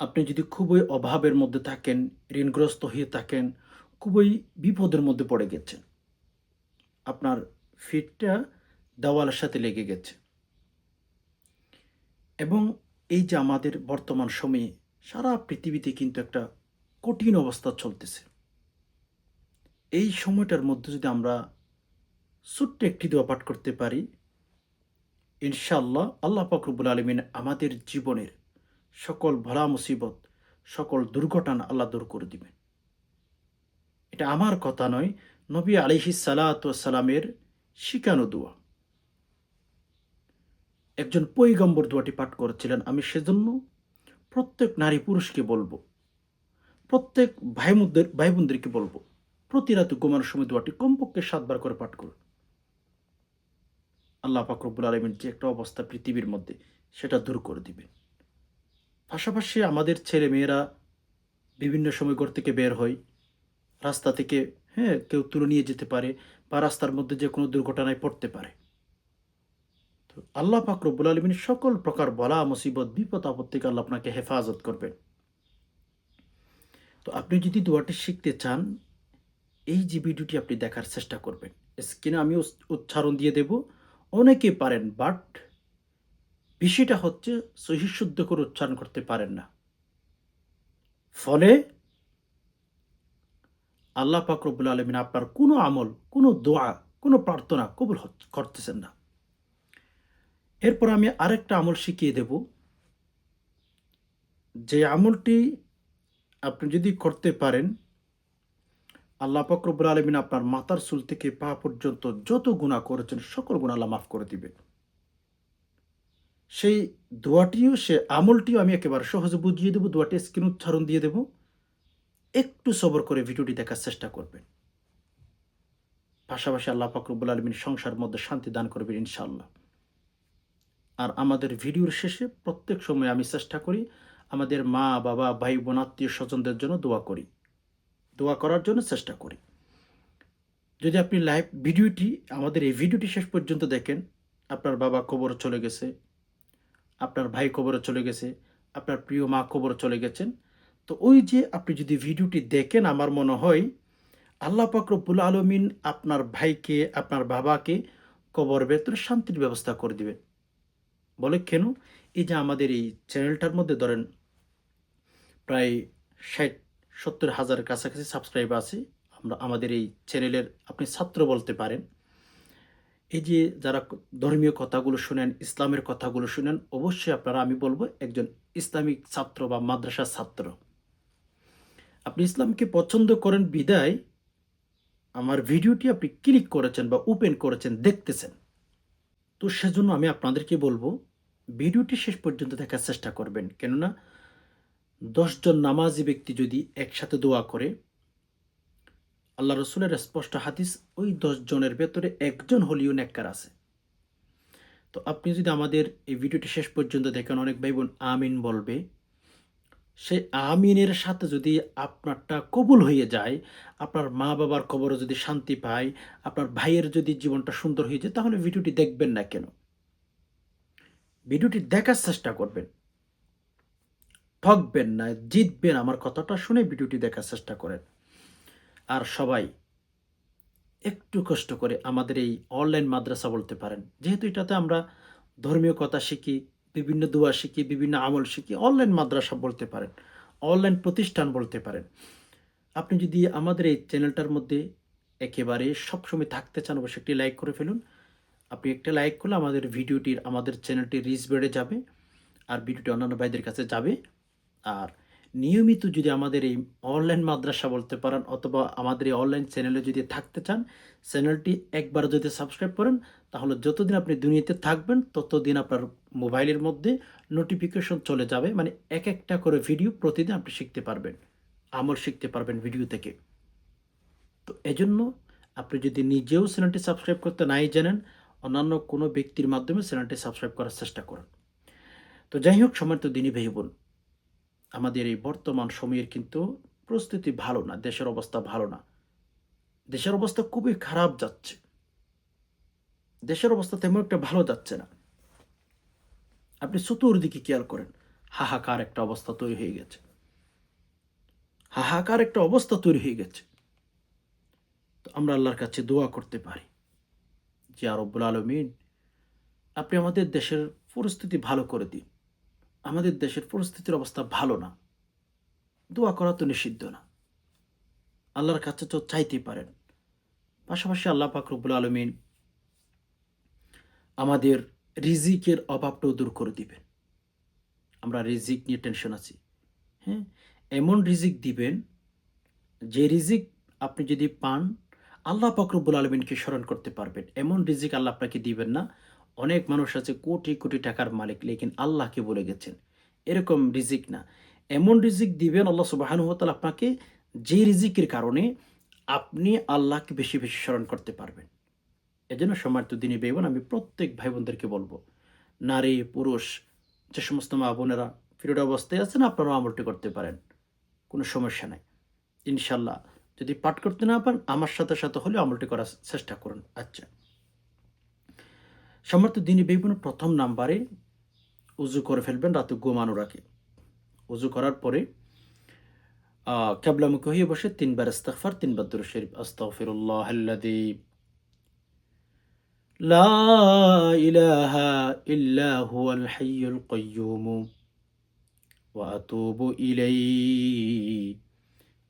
আপনি যদি খুবই অভাবের মধ্যে থাকেন, ঋণগ্রস্ত হয়ে থাকেন, খুবই বিপদের মধ্যে পড়ে গেছেন। আপনার ফিটটা দেওয়ালের সাথে লেগে গেছে এবং এই যে আমাদের বর্তমান সময়ে সারা পৃথিবীতে কিন্তু একটা কঠিন অবস্থা চলতেছে। এই সময়টার মধ্যে যদি আমরা ছোট্ট একটি দোয়া পাঠ করতে পারি, ইনশাআল্লাহ আল্লাহ পাক রব্বুল আলামিন আমাদের জীবনের সকল ভলা মুসিবত, সকল দুর্ঘটনা আল্লাহ দূর করে দিবেন। এটা আমার কথা নয়, নবী আলাইহিস সালাতু ওয়াস সালামের শিখানো দোয়া। একজন পয়গম্বর দোয়াটি পাঠ করেছিলেন। আমি সেজন্য প্রত্যেক নারী পুরুষকে বলবো, প্রত্যেক ভাই বোনদেরকে বলবো, প্রতি রাতে ঘুমানোর সময় দোয়াটি কমপক্ষে ৭ বার করে পাঠ করুন। আল্লাহ পাক রব্বুল আলামিন যে একটা অবস্থা পৃথিবীর মধ্যে সেটা দূর করে দিবেন। পাশাপাশি আমাদের ছেলেমেয়েরা বিভিন্ন সময় ঘর থেকে বের হয়। রাস্তা থেকে কেউ তুলে নিয়ে যেতে পারে বা রাস্তার মধ্যে যেকোনো দুর্ঘটনায় পড়তে পারে। তো আল্লাহ পাক রব্বুল আলামিন সকল প্রকার বলা মুসিবত, বিপদ আপদ থেকে আল্লাহ আপনাকে হেফাজত করবেন। তো আপনি যদি দোয়াটি শিখতে চান, এই যে ভিডিওটি আপনি দেখার চেষ্টা করবেন। স্ক্রিনে আমি উচ্চারণ দিয়ে দেব। অনেকে পারেন বাট বিষয়টা হচ্ছে সহিহ শুদ্ধ করে উচ্চারণ করতে পারেন না। ফলে আল্লাহ পাক রব্বুল আলামিন আপনার কোনো আমল, কোনো দোয়া, কোনো প্রার্থনা কবুল করতেছেন না। এরপর আমি আরেকটা আমল শিখিয়ে দেব। যে আমলটি আপনি যদি করতে পারেন, আল্লাহ পাক রব্বুল আলামিন আপনার মাথার চুল থেকে পা পর্যন্ত যত গুনাহ করেছেন সকল গুনাহ আল্লাহ মাফ করে দিবেন। সেই দোয়াটিও সে আমলটিও আমি একেবারে সহজে বুঝিয়ে দেব। দোয়াটি স্ক্রিন উচ্চারণ দিয়ে দেব। একটু সবর করে ভিডিওটি দেখার চেষ্টা করবেন। পাশাপাশি আল্লাহ পাক রব্বুল আলামিন সংসারের মধ্যে শান্তি দান করবেন ইনশাআল্লাহ। আর আমাদের ভিডিওর শেষে প্রত্যেক সময় আমি চেষ্টা করি আমাদের মা, বাবা, ভাই, বোন, আত্মীয়-স্বজনদের জন্য দোয়া করি। দোয়া করার জন্য চেষ্টা করি। যদি আপনি লাইভ ভিডিওটি আমাদের এই ভিডিওটি শেষ পর্যন্ত দেখেন, আপনার বাবা কবরে চলে গেছে, আপনার ভাই কবরে চলে গেছে, আপনার প্রিয় মা কবরে চলে গেছেন। তো ওই যে আপনি যদি ভিডিওটি দেখেন, আমার মনে হয় আল্লাহ পাক রব্বুল আলামিন আপনার ভাইকে, আপনার বাবাকে কবরের ভেতরে শান্তির ব্যবস্থা করে দিবেন। বলে কেন? এই যে আমাদের এই চ্যানেলটার মধ্যে ধরেন প্রায় ৬০-৭০ হাজারের কাছাকাছি সাবস্ক্রাইবার আছে। আমাদের এই চ্যানেলের আপনি ছাত্র বলতে পারেন। এই যে যারা ধর্মীয় কথাগুলো শুনেন, ইসলামের কথাগুলো শুনেন, অবশ্যই আপনারা আমি বলব একজন ইসলামিক ছাত্র বা মাদ্রাসার ছাত্র। আপনি ইসলামকে পছন্দ করেন বিধায় আমার ভিডিওটি আপনি ক্লিক করেছেন বা ওপেন করেছেন, দেখতেছেন। তো সেজন্য আমি আপনাদেরকে বলব ভিডিওটি শেষ পর্যন্ত দেখার চেষ্টা করবেন। কেননা ১০ জন নামাজি ব্যক্তি যদি একসাথে দোয়া করে, আল্লাহ রসুলের স্পষ্ট হাদিস, ওই ১০ জনের ভেতরে একজন হলেও নেককার আছে। তো আপনি যদি আমাদের এই ভিডিওটি শেষ পর্যন্ত দেখেন, অনেক ভাই বোন আমিন বলবে। সেই আমিনের সাথে যদি আপনারটা কবুল হয়ে যায়, আপনার মা বাবার কবরে যদি শান্তি পায়, আপনার ভাইয়ের যদি জীবনটা সুন্দর হয়ে যায়, তাহলে ভিডিওটি দেখবেন না কেন? ভিডিওটি দেখার চেষ্টা করবেন। ঠকবেন না, জিতবেন। আমার কথাটা শুনে ভিডিওটি দেখার চেষ্টা করেন। আর সবাই একটু কষ্ট করে আমাদের এই অনলাইন মাদ্রাসা বলতে পারেন। যেহেতু এটাতে আমরা ধর্মীয় কথা শিখি, বিভিন্ন দোয়া শিখি, বিভিন্ন আমল শিখি। অনলাইন মাদ্রাসা বলতে পারেন, অনলাইন প্রতিষ্ঠান বলতে পারেন। আপনি যদি আমাদের এই চ্যানেলটার মধ্যে একেবারে সবসময় থাকতে চান, অবশ্যই একটি লাইক করে ফেলুন। আপনি একটা লাইক করলে আমাদের চ্যানেলটির রিচ বেড়ে যাবে। আর ভিডিওটি অন্যান্য ভাইদের কাছে যাবে। আর নিয়মিত যদি আমাদের এই অনলাইন মাদ্রাসা বলতে পারেন অথবা আমাদের এই অনলাইন চ্যানেলে যদি থাকতে চান, চ্যানেলটি একবার যদি সাবস্ক্রাইব করেন, তাহলে যতদিন আপনি দুনিয়াতে থাকবেন ততদিন আপনার মোবাইলের মধ্যে নোটিফিকেশন চলে যাবে। মানে একটা করে ভিডিও প্রতিদিন আপনি শিখতে পারবেন, আমল শিখতে পারবেন ভিডিও থেকে। তো এজন্য আপনি যদি নিজেও চ্যানেলটি সাবস্ক্রাইব করতে নাই জানেন, অন্যান্য কোনো ব্যক্তির মাধ্যমে চ্যানেলটি সাবস্ক্রাইব করার চেষ্টা করুন। তো যাই হোক, সম্মানিত দিনী ভাই বোন, আমাদের এই বর্তমান সময়ের কিন্তু পরিস্থিতি ভালো না, দেশের অবস্থা ভালো না। দেশের অবস্থা খুবই খারাপ যাচ্ছে। দেশের অবস্থা তেমন একটা ভালো যাচ্ছে না। আপনি চতুর্দিকে খেয়াল করেন। হাহাকার একটা অবস্থা তৈরি হয়ে গেছে, হাহাকার একটা অবস্থা তৈরি হয়ে গেছে। তো আমরা আল্লাহর কাছে দোয়া করতে পারি যে রব্বুল আলামিন, আপনি আমাদের দেশের পরিস্থিতি ভালো করে দিন। আমাদের দেশের পরিস্থিতির অবস্থা ভালো না। দোয়া করা তো নিষিদ্ধ না, আল্লাহর কাছে তো চাইতেই পারেন। পাশাপাশি আল্লাহ পাক রব্বুল আলামিন আমাদের রিজিকের অভাবটাও দূর করে দিবেন। আমরা রিজিক নিয়ে টেনশন আছি, হ্যাঁ? এমন রিজিক দিবেন, যে রিজিক আপনি যদি পান, আল্লাহ পাক রব্বুল আলামিনকে স্মরণ করতে পারবেন। এমন রিজিক আল্লাহ আপনাকে দিবেন না। অনেক মানুষ আছে কোটি, কোটি টাকার মালিক, লেকিন আল্লাহকে ভুলে গেছেন। এরকম রিজিক না। এমন রিজিক দিবেন আল্লাহ সুবহানাহু ওয়া তাআলা আপনাকে, যে রিজিকের কারণে আপনি আল্লাহকে বেশি, বেশি স্মরণ করতে পারবেন। এজন্য সম্মানিত দিনী ভাই বোন, আমি প্রত্যেক ভাই বোনদেরকে বলব, নারী, পুরুষ, যে সমস্ত মা বোনেরা ফিরোড অবস্থায় আছেন, আপনারাও আমলটি করতে পারেন। কোনো সমস্যা নাই। ইনশাল্লাহ যদি পাঠ করতে না পারেন, আমার সাথে, সাথে হলেও আমলটি করার চেষ্টা করুন। আচ্ছা। সম্মানিত দিনী ভাই বোন, ১ম নাম্বারে উযু করে ফেলবেন রাতে ঘুমানোর আগে। উযু করার পরে কিবলামুখী হয়ে বসে ৩ বার ইস্তিগফার, ৩ বার দুরূদ শরীফ। আস্তাগফিরুল্লাহাল্লাযী লা ইলাহা ইল্লা হুয়াল হাইয়ুল কাইয়্যুম ওয়া আতুবু ইলাইহি।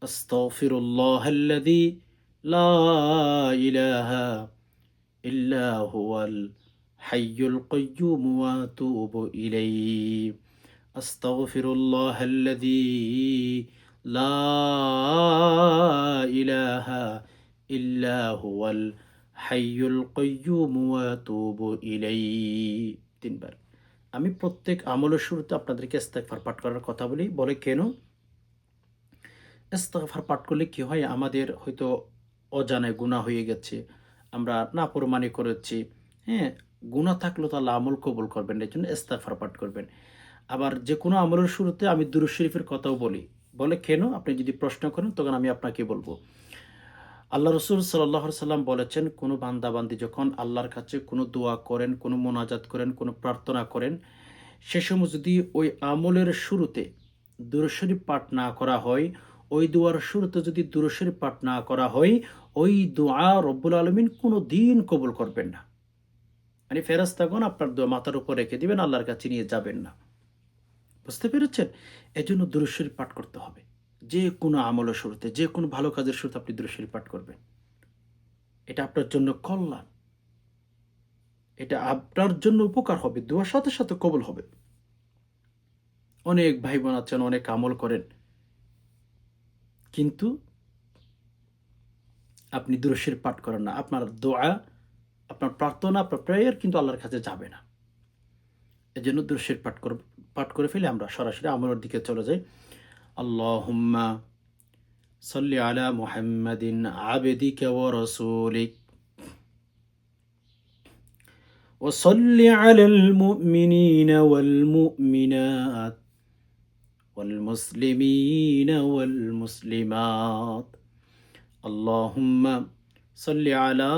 আস্তাগফিরুল্লাহাল্লাযী লা ইলাহা ইল্লা হুয়াল হাইয়ুল কাইয়্যুম ওয়া আতুবু ইলাইহি। আস্তাগফিরুল্লাহাল্লাযী লা ইলাহা ইল্লা হুয়াল হাইয়ুল কাইয়্যুম ওয়া আতুবু ইলাইহি। ৩ বার। আমি প্রত্যেক আমলের শুরুতে আপনাদেরকে ইস্তেগফার পাঠ করার কথা বলি। বলে কেন? ইস্তেগফার পাঠ করলে কি হয়? আমাদের হয়তো অজানায় গুনাহ হয়ে গেছে, আমরা নাফরমানি করেছি, হ্যাঁ? গুনাহ থাকলেও তো আল্লাহ আমল কবুল করবেন না। এজন্য ইস্তেগফার পাঠ করবেন। আবার যেকোনো আমলের শুরুতে আমি দুরূদ শরীফের কথাও বলি। বলে কেন? আপনি যদি প্রশ্ন করেন তখন আমি আপনাকে বলব। আল্লাহ রাসূল সাল্লাল্লাহু আলাইহি সাল্লাম বলেছেন, কোনো বান্দা-বান্দি যখন আল্লাহর কাছে কোনো দোয়া করেন, কোনো মোনাজাত করেন, কোনো প্রার্থনা করেন, সে সময় যদি ওই আমলের শুরুতে দুরূদ শরীফ পাঠ না করা হয়, ওই দোয়ার শুরুতে যদি দুরূদ শরীফ পাঠ না করা হয়, ওই দোয়া রব্বুল আলামিন কোনদিন কবুল করবেন না। মানে ফেরেশতাগণ আপনার দোয়া মাথার উপর রেখে দিবেন, আল্লাহর কাছে নিয়ে যাবেন না। বুঝতে পেরেছেন? এজন্য দুরূদ শরীফ পাঠ করতে হবে। যে কোনো আমলের শুরুতে, যে কোনো ভালো কাজের শুরুতে আপনি দুরূদ শরীফ পাঠ করবেন। এটা আপনার জন্য কল্যাণ। এটা আপনার জন্য উপকার হবে। দোয়ার সাথে, সাথে কবুল হবে। অনেক ভাই-বোন আছেন, অনেক আমল করেন। কিন্তু আপনি দুরূদ শরীফ পাঠ করেন না। আপনার দোয়া, আপনার প্রার্থনা, আপনার প্রেয়ার কিন্তু আল্লাহর কাছে যাবে না। এজন্য দুরূদ শরীফ পাঠ করে ফেলে আমরা সরাসরি আমলের দিকে চলে যাই। আল্লাহুম্মা সাল্লি আলা মুহাম্মাদিন আবদিকা ওয়া রাসূলিক ওয়া সাল্লি আলাল মুমিনিনা ওয়াল মুমিনাত ওয়াল মুসলিমিনা ওয়াল মুসলিমাত। আল্লাহুম্মা সাল্লি আলা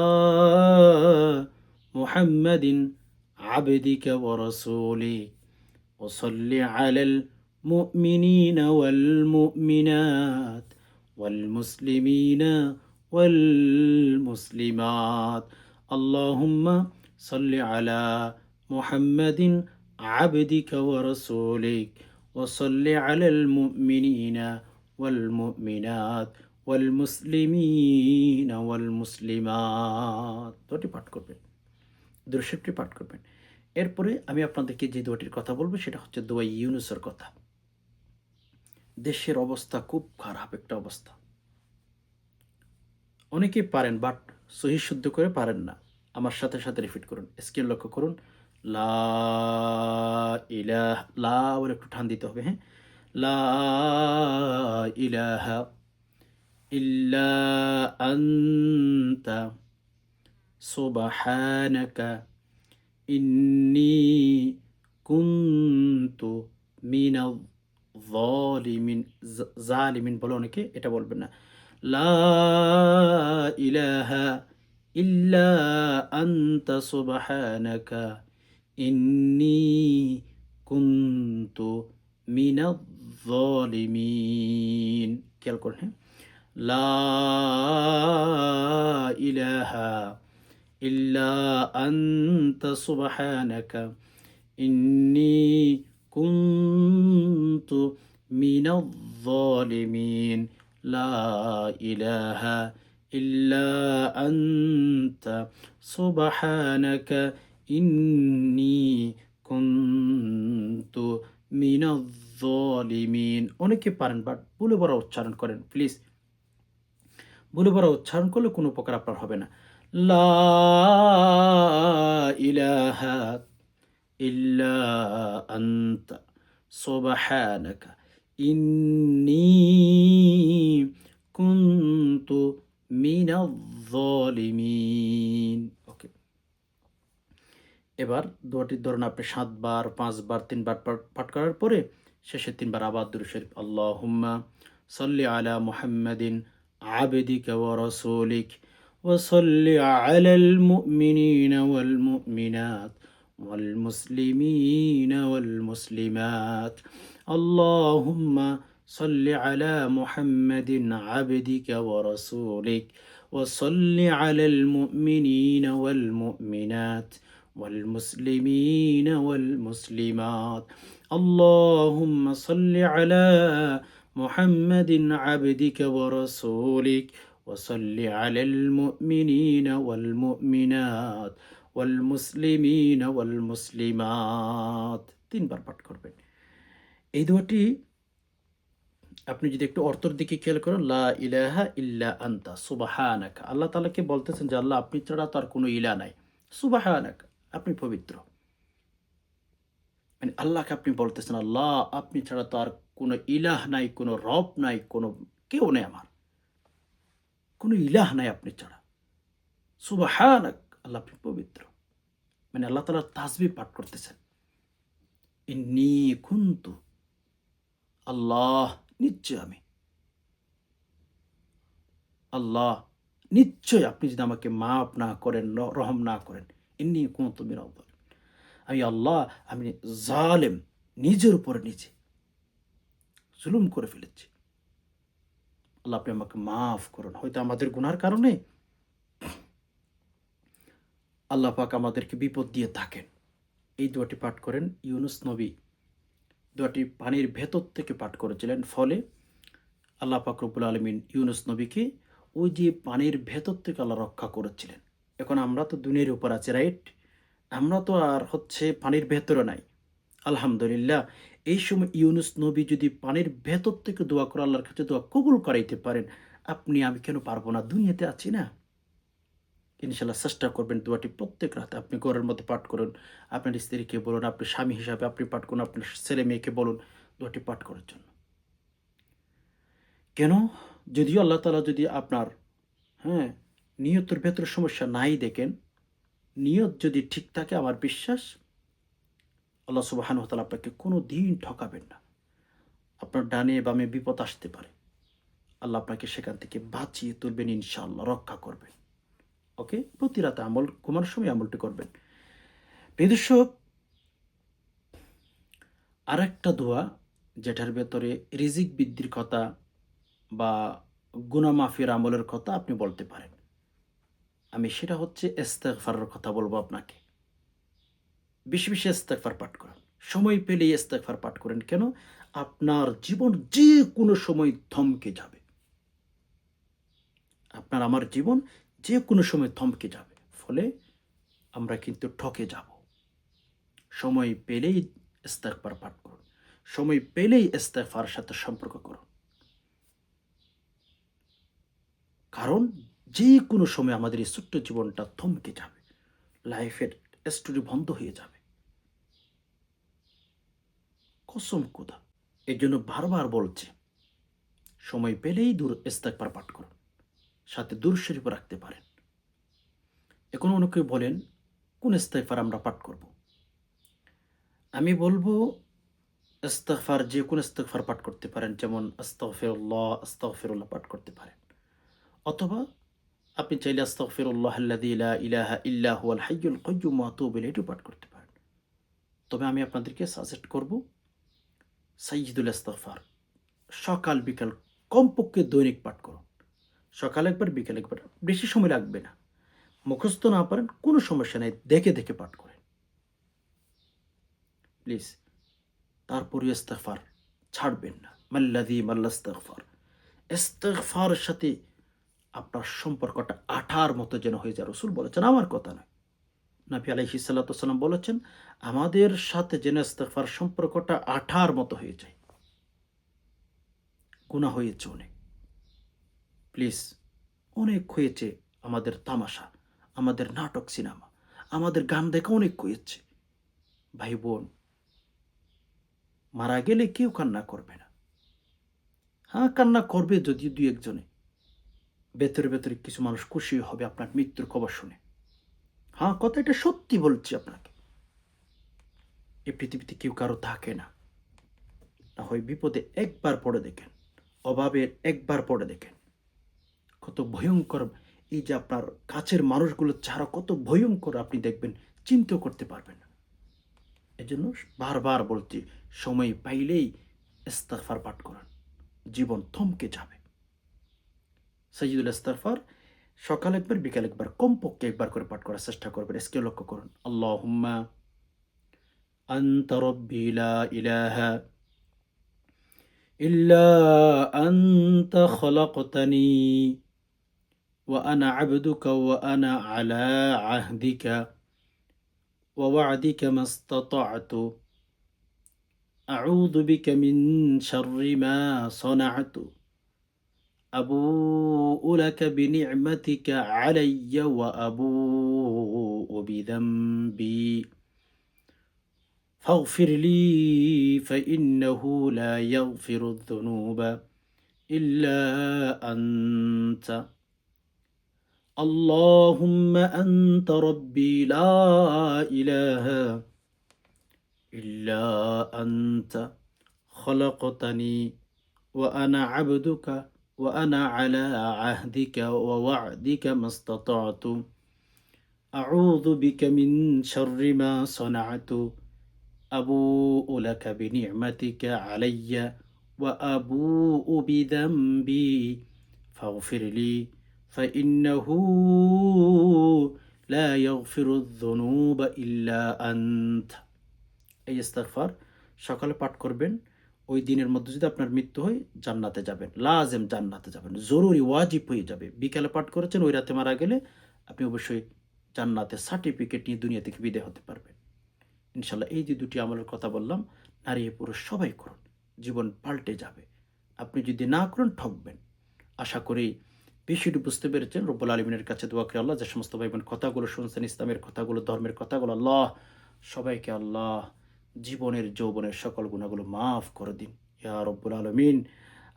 মুহাম্মাদিন আবদিকা ওয়া রাসূলিক ওয়া সাল্লি আলাল মুমিনিনা ওয়াল মুমিনাত ওয়াল মুসলিমিনা ওয়াল মুসলিমাত। আল্লাহুম্মা সাল্লি আলা মুহাম্মাদিন আবদিকা ওয়া রাসূলিক ওয়া সাল্লি আলাল মুমিনিনা ওয়াল মুমিনাত ওয়াল মুসলিমিনা ওয়াল মুসলিমাত। দোয়াটি পাঠ করবেন, দুরূদ শরীফটি পাঠ করবেন। এরপরে আমি আপনাদেরকে যে দোয়াটির কথা বলবো সেটা হচ্ছে দোয়া ইউনূসের কথা। দেশের অবস্থা খুব খারাপ একটা অবস্থা। অনেকেই পারেন বাট সহিহ শুদ্ধ করে পারেন না। আমার সাথে, সাথে রিপিট করুন। স্ক্রিন লক্ষ্য করুন। লা লা বলে একটু টান দিতে হবে, হ্যাঁ? লা ইলাহা ইল্লা আনতা সুবহানাকা ইন্নী কুনতু মিনাজ যালিমিন। জালিমিন বলে অনেকে, এটা বলবেন না। লা ইলাহা ইল্লা আনতা সুবহানাকা ইন্নী কুনতু মিনাজ জালিমিন। খেয়াল করুন, হ্যাঁ, লা ইলাহা ইল্লা আনতা সুবহানাকা ইন্নী কুনতু মিনাজ জালিমিন। লা ইলাহা ইল্লা আনতা সুবহানাকা ইন্নী কুনতু মিনাজ জালিমিন। অনেকে পারেন, বাট ভুলে বড় উচ্চারণ করেন। প্লিজ, ভুলে বড় উচ্চারণ করলে কোনো উপকার আপনার হবে না। লা ইলাহা ইল্লা আনতা সুবহানাকা ইন্নী কুনতু মিনাজ জালিমিন। ওকে, এবার দোয়াটির ধরুন আপনি 7 বার, 5 বার, 3 বার পাঠ করার পরে শেষে 3 বার আবার দুরূদ শরীফ, আল্লাহুম্মা সাল্লি আলা মুহাম্মাদিন আবদিকা ওয়া রাসূলিক ওয়া সাল্লি আলাল মুমিনিনা ওয়াল মুমিনাত ওয়াল মুসলিমিনা ওয়াল মুসলিমাত। আল্লাহুম্মা সাল্লি আলা মুহাম্মাদিন আবদিকা ওয়া রাসূলিক ওয়া সাল্লি আলাল মুমিনিনা ওয়াল মুমিনাত والمسلمين والمسلمات. اللهم صل على محمد عبدك ورسولك وصل على المؤمنين والمؤمنات والمسلمين والمسلمات। 3 বার পাঠ করবেন। এই দোয়াটি আপনি যদি একটু অর্থের দিকে খেয়াল করেন, লা ইলাহা ইল্লা আনতা সুবহানাকা, আল্লাহ তাআলাকে বলতেছেন যে আল্লাহ আপনি ছাড়া তো আর কোনো ইলাহ নাই। সুবহানাকা, আপনি পবিত্র। মানে আল্লাহকে আপনি বলতেছেন, আল্লাহ আপনি ছাড়া তো আর কোনো ইলাহ নাই, কোনো রব নাই, কোনো কেউ নেই, আমার কোনো ইলাহ নাই আপনি ছাড়া। সুবহানাক, আল্লাহ আপনি পবিত্র। মানে আল্লাহ তাআলার তাসবিহ পাঠ করতেছেন। ইন্নী কুনতু, আল্লাহ নিশ্চয় আমি, আল্লাহ নিশ্চয় আপনি যদি আমাকে মাফ না করেন, রহম না করেন, ইন্নী কুনতু মিনাজ জালিমিন, আমি আল্লাহ, আমি জালেম, নিজের উপরে নিজে জুলুম করে ফেলেছি। আল্লাহ আপনি আমাকে মাফ করুন। হয়তো আমাদের গুনার কারণে আল্লাহ পাক আমাদেরকে বিপদ দিয়ে থাকেন। এই দোয়াটি পাঠ করেন। ইউনুস নবী দোয়াটি পানির ভেতর থেকে পাঠ করেছিলেন, ফলে আল্লাহ পাক রব্বুল আলামিন ইউনুস নবীকে ওই যে পানির ভেতর থেকে আল্লাহ রক্ষা করেছিলেন। এখন আমরা তো দুনিয়ার উপর আছি, রাইট? আমরা তো আর পানির ভেতরে নাই। আলহামদুলিল্লাহ, এই সময় ইউনুস নবী যদি পানির ভেতর থেকে দোয়া করে আল্লাহর কাছে দোয়া কবুল করাইতে পারেন, আপনি আমি কেন পারবো না? দুনিয়াতে আছি না? ইনশাল্লাহ চেষ্টা করবেন দোয়াটি প্রত্যেক রাতে আপনি ঘরের মধ্যে পাঠ করুন। আপনার স্ত্রীকে বলুন, আপনি স্বামী হিসাবে আপনি পাঠ করুন, আপনার ছেলে মেয়েকে বলুন দোয়াটি পাঠ করার জন্য। কেন? যদিও আল্লাহ তাআলা যদি আপনার, হ্যাঁ, নিয়তের ভেতরে সমস্যা নাই দেখেন, নিয়ত যদি ঠিক থাকে, আমার বিশ্বাস আল্লাহ সুবহানাহু ওয়া তাআলা আপনাকে কোনো দিন ঠকাবেন না। আপনার ডানে বামে বিপদ আসতে পারে, আল্লাহ আপনাকে সেখান থেকে বাঁচিয়ে তুলবেন, ইনশাআল্লাহ রক্ষা করবেন। ওকে, প্রতি রাতে আমল, ঘুমানোর সময় আমলটি করবেন। প্রিয় দর্শক, আরেকটা দোয়া যেটার ভেতরে রিজিক বৃদ্ধির কথা বা গুনাহ মাফির আমলের কথা আপনি বলতে পারেন। আমি সেটা হচ্ছে ইস্তেগফারের কথা বলবো আপনাকে। বেশি, বেশি ইস্তেগফার পাঠ করেন। সময় পেলেই ইস্তেগফার পাঠ করেন। কেন? আপনার জীবন যে কোনো সময় থমকে যাবে। আপনার আমার জীবন যে কোনো সময় থমকে যাবে। ফলে আমরা কিন্তু ঠকে যাব। সময় পেলেই ইস্তেগফার পাঠ করুন। সময় পেলেই ইস্তেগফারের সাথে সম্পর্ক করুন। কারণ যে কোনো সময় আমাদের এই ছোট্ট জীবনটা থমকে যাবে। লাইফের স্টোরি বন্ধ হয়ে যাবে। কসম খোদা। এজন্য বারবার বলছি, সময় পেলেই ইস্তেগফার পাঠ করুন। সাথে দুরূদ শরীফও রাখতে পারেন। এখন অনেকে বলেন, কোন ইস্তেগফার আমরা পাঠ করব? আমি বলবো ইস্তেগফার, যে কোন ইস্তেগফার পাঠ করতে পারেন। যেমন আস্তাগফিরুল্লাহ, আস্তাগফিরুল্লাহ পাঠ করতে পারেন। অথবা আপনি চাইলে আস্তাগফিরুল্লাহাল্লাযী লা ইলাহা ইল্লা হুয়াল হাইয়ুল কাইয়্যুম ওয়া আতুবু ইলাইহি এটাও পাঠ করতে পারেন। তবে আমি আপনাদেরকে সাজেস্ট করব সাইয়্যিদুল ইস্তিগফার সকাল বিকাল কমপক্ষে দৈনিক পাঠ করুন। সকালে একবার, বিকালে একবার, বেশি সময় লাগবে না। মুখস্থ না পারেন কোনো সমস্যা নেই, দেখে দেখে পাঠ করেন প্লিজ। তারপরে ইস্তিগফার ছাড়বেন না। মাল্লাযী মাল্লাস্তিগফার, ইস্তিগফারের সাথে আপনার সম্পর্কটা আঠার মতো যেন হয়ে যায়। রাসূল বলেছেন, আমার কথা নয়। নবী আলাইহিস সালাতু ওয়াসাল্লাম বলেছেন, আমাদের সাথে যেন ইস্তিগফার সম্পর্কটা আঠার মতো হয়ে যায়। গুনাহ হয়েছে অনেক, প্লিজ। অনেক হয়েছে আমাদের তামাশা, আমাদের নাটক সিনেমা, আমাদের গান দেখা অনেক হয়েছে। ভাই বোন, মারা গেলে কেউ কান্না করবে না। হ্যাঁ, কান্না করবে যদি দুই একজনে। ভেতরে ভেতরে কিছু মানুষ খুশি হবে আপনার মৃত্যুর খবর শুনে। হ্যাঁ, কথা এটা সত্যি বলছি আপনাকে। এই পৃথিবীতে কেউ কারো থাকে না। না হয় বিপদে একবার পড়ে দেখেন, অভাবের একবার পড়ে দেখেন, কত ভয়ঙ্কর। এই যে আপনার কাছের মানুষগুলো ছাড়া কত ভয়ঙ্কর আপনি দেখবেন, চিন্তাও করতে পারবেন না। এজন্য বারবার বলছি, সময় পাইলেই ইস্তিগফার পাঠ করেন, জীবন থমকে যাবে। সাইয়্যিদুল ইস্তিগফার সকাল একবার, বিকাল একবার, কমপক্ষে একবার করে পাঠ করার চেষ্টা করবেন। আজকে লক্ষ্য করুন, আল্লাহুম্মা আনতা রাব্বি লা ইলাহা ইল্লা আনতা খলাকতানি ওয়া আনা আবদুকা ওয়া আনা আলা আহদিকা ওয়া ওয়া'দিকা মাস্তাতা'তু আউযু বিকা মিন শাররি মা সানা'তু আবুউ লাকা বিনি'মাতিকা আলাইয়া ওয়া আবুউ বিযামবি ফাগফির লি ফাইন্নাহু লা ইয়াগফিরুয যুনুবা ইল্লা আনতা আল্লাহুম্মা আনতা রাব্বি লা ইলাহা ইল্লা আনতা খলাকতানি ওয়া আনা আবদুকা ওয়া আনা আলা আহদিকা ওয়া ওয়া'দিকা মাস্তাতা'তু আউযু বিকা মিন শাররি মা সানা'তু আবুউ লাকা বিনি'মাতিকা আলাইয়া ওয়া আবুউ বিযামবি ফাগফির লি ফাইন্নাহু লা ইয়াগফিরুয যুনুবা ইল্লা আনতা। এই ইস্তিগফার সকালে পাঠ করবেন। ওই দিনের মধ্যে যদি আপনার মৃত্যু হয়, জান্নাতে যাবেন, লাজেম জান্নাতে যাবেন, জরুরি ওয়াজিব হয়ে যাবে। বিকালে পাঠ করেছেন, ওই রাতে মারা গেলে আপনি অবশ্যই জান্নাতের সার্টিফিকেট নিয়ে দুনিয়া থেকে বিদায় হতে পারবেন ইনশাল্লাহ। এই যে দুটি আমলের কথা বললাম, নারী পুরুষ সবাই করুন, জীবন পাল্টে যাবে। আপনি যদি না করেন ঠকবেন। আশা করি বিষয়টি বুঝতে পেরেছেন। রব্বুল আলমিনের কাছে দোয়া করে আল্লাহ, যে সমস্ত ভাই বোন কথাগুলো শুনছেন, ইসলামের কথাগুলো, ধর্মের কথাগুলো, আল্লাহ সবাইকে আল্লাহ জীবনের যৌবনের সকল গুণাগুলো মাফ করে দিন ইয়া রব্বুল আলমিন।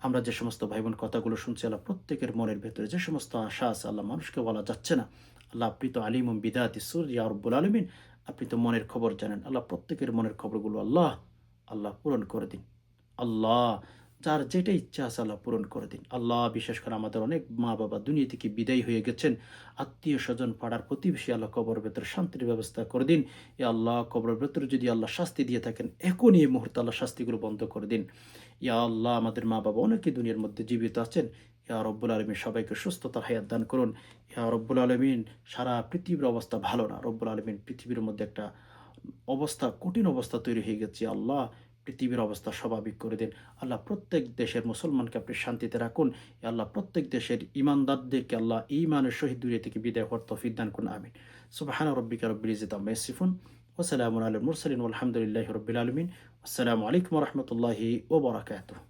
আমরা যে সমস্ত ভাই বোন কথাগুলো শুনছি, আল্লাহ প্রত্যেকের মনের ভেতরে যে সমস্ত আশা আছে, আল্লাহ মানুষকে বলা যাচ্ছে না, আল্লাহ আপনি তো আলিমুম বিদাতি সুর ইয়া রব্বুল আলমিন, আপনি তো মনের খবর জানেন। আল্লাহ প্রত্যেকের মনের খবরগুলো আল্লাহ আল্লাহ পূরণ করে দিন। আল্লাহ যার যেটা ইচ্ছা আছে আল্লাহ পূরণ করে দিন। আল্লাহ বিশেষ করে আমাদের অনেক মা বাবা দুনিয়া থেকে বিদায় হয়ে গেছেন, আত্মীয় স্বজন পাড়ার প্রতিবেশী, আল্লাহ কবরের ভেতরে শান্তির ব্যবস্থা করে দিন। এ আল্লাহ কবরের ভেতরে যদি আল্লাহ শাস্তি দিয়ে থাকেন, এখনই এই মুহূর্তে আল্লাহ শাস্তিগুলো বন্ধ করে দিন। ইয়া আল্লাহ আমাদের মা বাবা অনেকে দুনিয়ার মধ্যে জীবিত আছেন, ইয়া রব্বুল আলমিন সবাইকে সুস্থতার হায়াত দান করুন। ইয়া রব্বুল আলমিন সারা পৃথিবীর অবস্থা ভালো না, রব্বুল আলমিন পৃথিবীর মধ্যে একটা অবস্থা, কঠিন অবস্থা তৈরি হয়ে গেছে। আল্লাহ পৃথিবীর অবস্থা স্বাভাবিক করে দিন। আল্লাহ প্রত্যেক দেশের মুসলমানকে আপনি শান্তিতে রাখুন। আল্লাহ প্রত্যেক দেশের ইমানদারদেরকে আল্লাহ ঈমানের সহিত দুনিয়া থেকে বিদায় হওয়ার তৌফিক দান করুন, আমিন। সুবহানা রাব্বিকা রাব্বিল ইজ্জাতি আম্মা ইয়াসিফুন ওয়া সালামুন আলাল মুরসালিন ওয়ালহামদুলিল্লাহি রাব্বিল আলামিন। আসসালামু আলাইকুম ওয়া রাহমাতুল্লাহি ওয়া বারাকাতুহু।